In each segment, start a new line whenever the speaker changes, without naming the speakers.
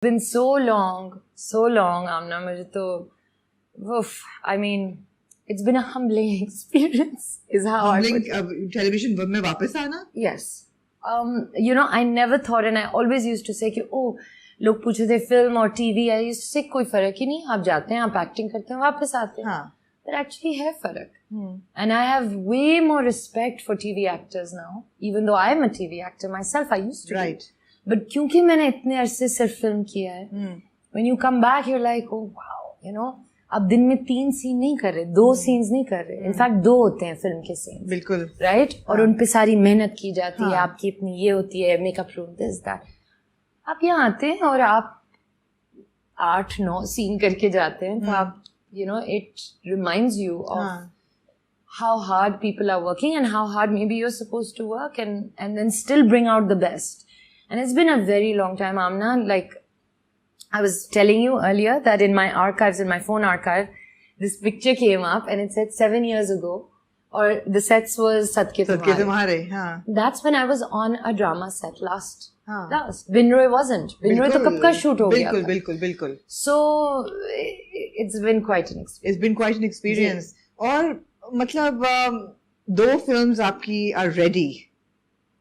been so long, Amna. मुझे तो, I mean, it's been a humbling experience. Is how
humbling television में वापस आना?
Yes. You know, I never thought, and I always used to say कि oh, लोग पूछे थे film और TV. I used to say कोई फर्क ही नहीं. आप जाते हैं, आप acting करते हैं, वापस आते हैं.
हाँ.
But actually है फर्क. And I have way more respect for TV actors now. Even though I am a TV actor myself, I used to.
Right.
But क्योंकि मैंने इतने अरसे सिर्फ फिल्म किया है, when you come back, you're like, oh wow, you know, अब दिन में 3 सीन नहीं कर रहे, 2 सीन्स नहीं कर रहे. इनफैक्ट 2 होते हैं फिल्म के सीन.
बिल्कुल.
राइट. और उन पे सारी मेहनत की जाती है, आपकी अपनी ये होती है, मेकअप रूम, दिस दैट. आप यहाँ आते हैं और आप 8-9 सीन करके जाते हैं, तो आप, you know, it reminds you of how hard people are working and how hard maybe you're supposed to work and then still bring out the best. And it's been a very long time, Amna. Like, I was telling you earlier that in my archives, in my phone archive, this picture came up and it said 7 years ago, or the sets was Satke Tumhare.
हाँ.
That's when I was on a drama set last. Binroy wasn't. Binroy to कब का shoot हो गया था.
बिल्कुल.
So, it's been quite an experience.
It's been quite an experience. और मतलब 2 films आपकी are ready.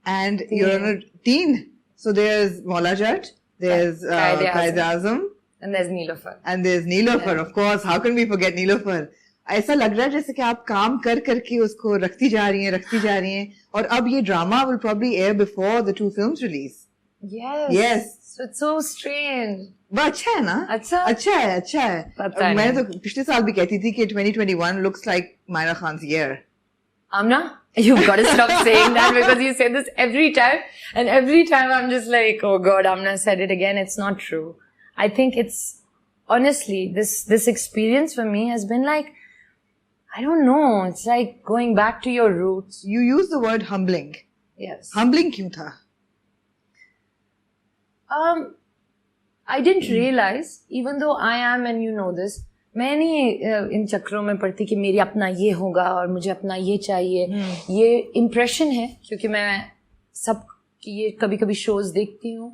And you're on a teen. So there's Maula Jat, there's Qaid-e-Azam,
and there's Neelofar.
And there's Neelofar, of course. How can we forget Neelofar? ऐसा लग रहा है जैसे कि आप काम कर करके उसको रखती जा रही हैं और अब ये drama will probably air before the 2 films release.
Yes. So it's so strange.
वो अच्छा है ना? अच्छा है. मैंने तो पिछले साल भी कहती थी कि 2021 looks like Myra Khan's year.
Amna, you've got to stop saying that because you say this every time. And every time I'm just like, oh God, Amna said it again. It's not true. I think it's, honestly, this experience for me has been like, I don't know. It's like going back to your roots.
You use the word humbling.
Yes.
Humbling क्यों था?
I didn't realize, even though I am, and you know this, मैं नहीं इन चक्रों में पड़ती कि मेरी अपना ये होगा और मुझे अपना ये चाहिए. ये इम्प्रेशन है क्योंकि मैं सब ये कभी शोज देखती हूँ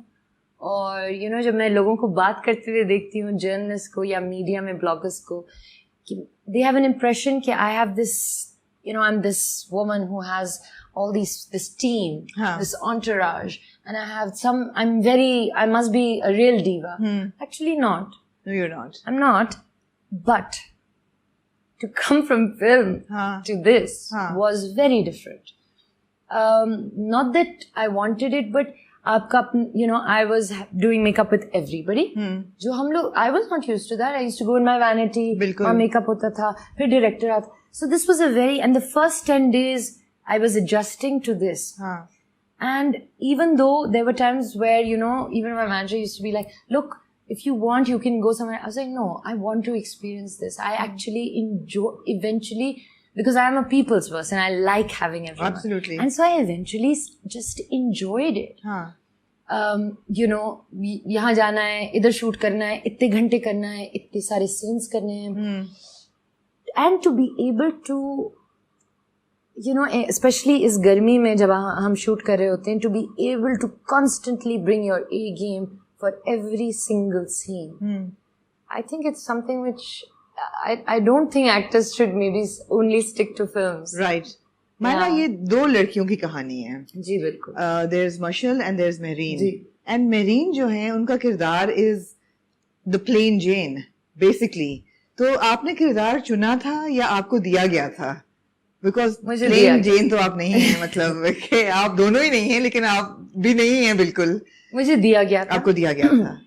और you know, जब मैं लोगों को बात करते हुए देखती हूँ, जर्नलिस्ट को या मीडिया में ब्लॉगर्स को, कि they have an impression कि I have this, you know, I'm this woman who has all this team, this entourage, and I must be a real diva. Actually not.
No, you're not.
I'm not. But to come from film to this was very different. Not that I wanted it, but आपका, you know, I was doing makeup with everybody. जो हम लोग, I was not used to that. I used to go in my vanity. वहाँ makeup होता था, फिर director आता. So this was and the first 10 days I was adjusting to this. And even though there were times where, you know, even my manager used to be like, look, if you want, you can go somewhere. I was like, no, I want to experience this. I actually enjoy, eventually, because I am a people's person, I like having everyone.
Absolutely.
And so I eventually just enjoyed it. You know, यहाँ जाना है, इधर shoot करना है, इतने घंटे करना है, इतने सारे scenes करने हैं. And to be able to, you know, especially इस गर्मी में जब हम shoot कर रहे होते हैं, to be able to constantly bring your A game for every single scene. I think it's something which I don't think actors should maybe only stick to films.
Right. माना ये 2 लड़कियों की कहानी है.
जी बिल्कुल.
There's Mashal and there's Mehreen.
Ji.
And Mehreen जो है उनका किरदार is the plain Jane basically. तो आपने किरदार चुना था या आपको दिया गया था? Because plain Jane तो आप नहीं हैं, मतलब आप दोनों ही नहीं हैं, लेकिन आप भी नहीं हैं बिल्कुल.
मुझे दिया गया था.
आपको दिया गया था.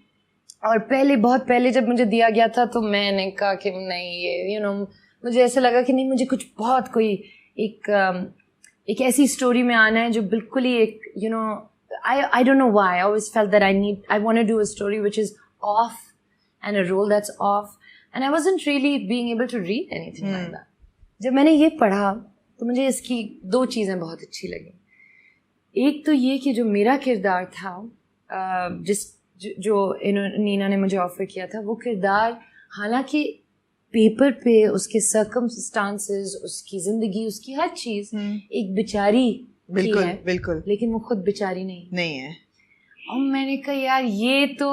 और बहुत पहले जब मुझे दिया गया था तो मैंने कहा कि नहीं, ये you know, मुझे ऐसा लगा कि नहीं, मुझे कुछ बहुत कोई एक ऐसी स्टोरी में आना है जो बिल्कुल ही एक, you know, I don't know why I always felt that I want to do a story which is off and a role that's off, and I wasn't really being able to read anything like that. जब मैंने ये पढ़ा तो मुझे इसकी 2 चीजें बहुत अच्छी लगी. एक तो ये कि जो मेरा किरदार था, जो नीना ने मुझे ऑफर किया था, वो किरदार हालांकि पेपर पे उसके सर्कमस्टांसेस, उसकी जिंदगी, उसकी हर चीज एक बेचारी की है, बिल्कुल, लेकिन वो खुद बेचारी नहीं है.
और
मैंने कहा यार ये तो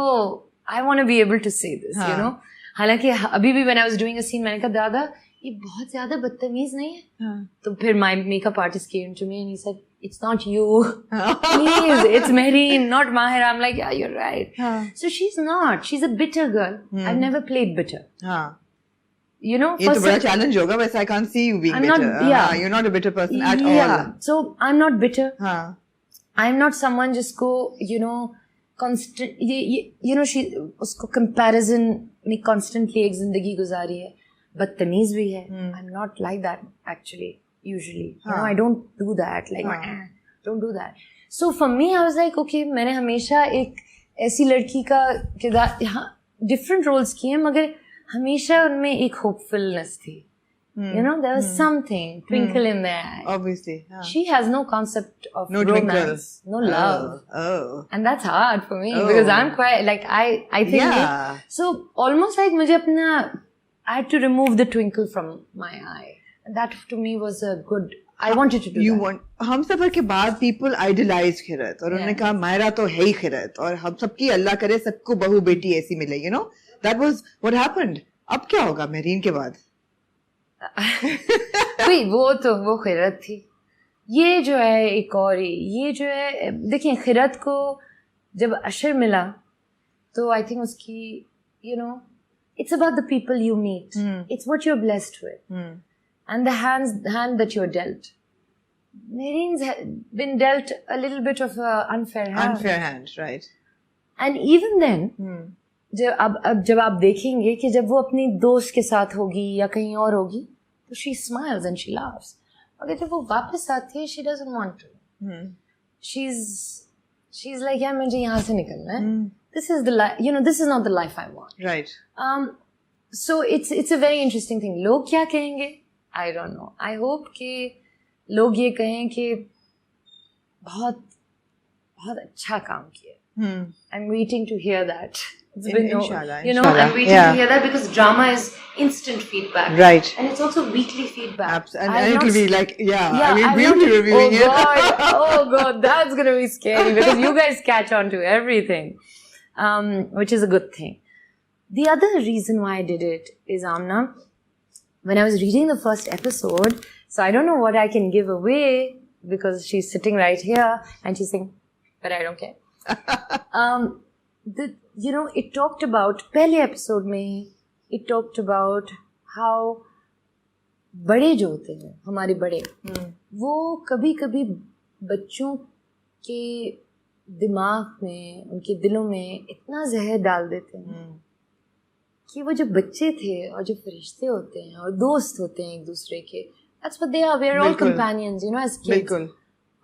I want to be able to say this, you know. हालांकि अभी भी when I was doing a scene मैंने कहा दादा ये बहुत ज्यादा बदतमीज नहीं है. तो फिर my makeup artist came to me and he said, it's not you. Please, it's Mehreen, not Mahira. I'm like, yeah, you're right. So she's not. She's a bitter girl. I've never played bitter. You know,
ये तो बड़ा challenge होगा. वैसे I can't see you being bitter. You're not a bitter person at all.
Yeah. So I'm not bitter. I'm not someone जिसको you know constant you know she उसको comparison में constantly एक जिंदगी गुजारी है. बदतमीज भी है. I'm not like that actually. Usually, you know, I don't do that. Like, don't do that. So for me, I was like, okay, मैंने हमेशा एक ऐसी लड़की का किरदार different roles किए मगर हमेशा उनमें एक hopefulness थी. You know, there was something twinkle in their eye.
Obviously,
she has no concept of
no
romance, no love, and that's hard for me because I'm quite like I think so almost like मुझे अपना I had to remove the twinkle from my eye. That to me was a good. I wanted to do that.
हम सफर के बाद people idolize खिरत और उन्होंने कहा मायरा तो है ही खिरत और हम सबकी अल्लाह करे सबको बहू बेटी ऐसी मिले. You know, that was what happened. अब क्या होगा मेहरीन के बाद?
कोई वो खिरत थी. ये जो है एक और ये जो है देखिए खिरत को जब अशर मिला तो I think उसकी you know it's about the people you meet. It's what you're blessed with. And the hand that you're dealt. Mehreen's been dealt a little bit of a unfair hand.
Unfair hand, right.
And even then, जब आप देखेंगे कि जब वो अपनी दोस्त के साथ होगी या कहीं और होगी, तो she smiles and she laughs. अगर जब वो वापस आती है, she doesn't want to. She's like, yeah, मुझे यहाँ से निकलना है. This is the life, you know, this is not the life I want.
Right.
So it's a very interesting thing. लोग क्या कहेंगे? I don't know. I hope कि लोग ये कहें कि बहुत बहुत अच्छा काम किया. I'm waiting to hear that. It's been
inshallah,
you know, I'm waiting to hear that because drama is instant feedback.
Right.
And it's also weekly feedback.
And it will be like, I mean, we'll be reviewing it.
Oh God, that's going to be scary because you guys catch on to everything, which is a good thing. The other reason why I did it is, Amna, when I was reading the first episode, so I don't know what I can give away because she's sitting right here and she's saying, but I don't care. You know, it talked about, पहले episode में, it talked about how बड़े जो होते हैं, हमारे बड़े, वो कभी-कभी बच्चों के दिमाग में, उनके दिलों में इतना जहर डाल देते हैं कि वो जो बच्चे थे और जो फरिश्ते होते हैं और दोस्त होते हैं एक दूसरे के, that's what they are. We are all companions, you know, as kids.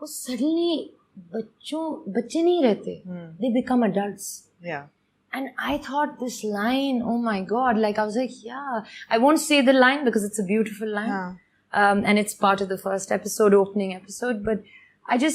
वो suddenly बच्चे नहीं रहते. They become adults.
Yeah.
And I thought this line, oh my God, like I was like, yeah, I won't say the line because it's a beautiful line. And it's part of the first episode, opening episode, but I just